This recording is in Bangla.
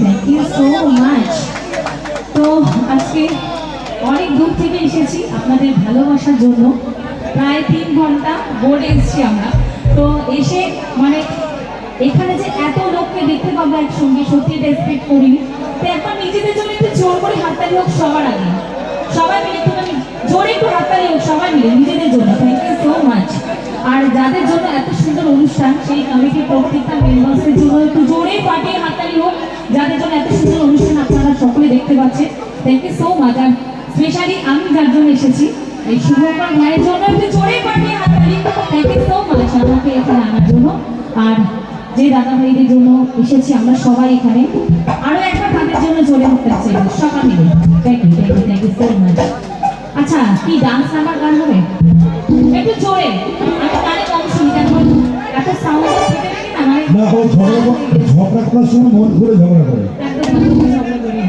Thank you so much. তো আজকে অনেক দূর থেকে এসেছি আপনাদের ভালোবাসার জন্য, প্রায় 3 ঘন্টা বোর্ডে এসেছি আমরা। তো এসে মানে এখানে যে এত লোককে দেখতে পাবো একসঙ্গে, সত্যি এটা এক্সপেক্ট করিনি। তো একবার নিজেদের জন্য একটু জোর করে হাততালি হোক সবার আগে, সবাই মিলে একটু জোরে একটু হাততালি হোক সবাই মিলে নিজেদের জন্য। Thank you so much. আর যাদের জন্য এত সুন্দর অনুষ্ঠান, সেই কমিটির প্রত্যেকটা মেম্বার্সের জন্য একটু জোরে ফাটিয়ে হাততালি হোক, যাদের জন্য এত সুন্দর অনুষ্ঠান আপনারা সকলে দেখতে পাচ্ছেন। Thank you so much. আর স্পেশালি আমি যার জন্য এসেছি, এই শুভকর ভাইয়ের জন্য একটু জোরে ফাটিয়ে হাততালি। থ্যাংক ইউ সো মাচ আমাকে এখানে আনার জন্য। আর যে দাদা ভাইদের জন্য এসেছি আমরা সবাই এখানে, আরো একটা তাদের জন্য জোরে উঠতে চাই সকাল মিলে। Thank you thank you thank you so much. আচ্ছা, কি ডান্স নাম্বার গান হবে? একটু জোরে, আমি গানে কম শুনি, কারণ এত সাউন্ড কেটে থাকে না, মানে না ও ঝগড়া করার সময় মন করে ঝগড়া করে। একদম ঝগড়া করে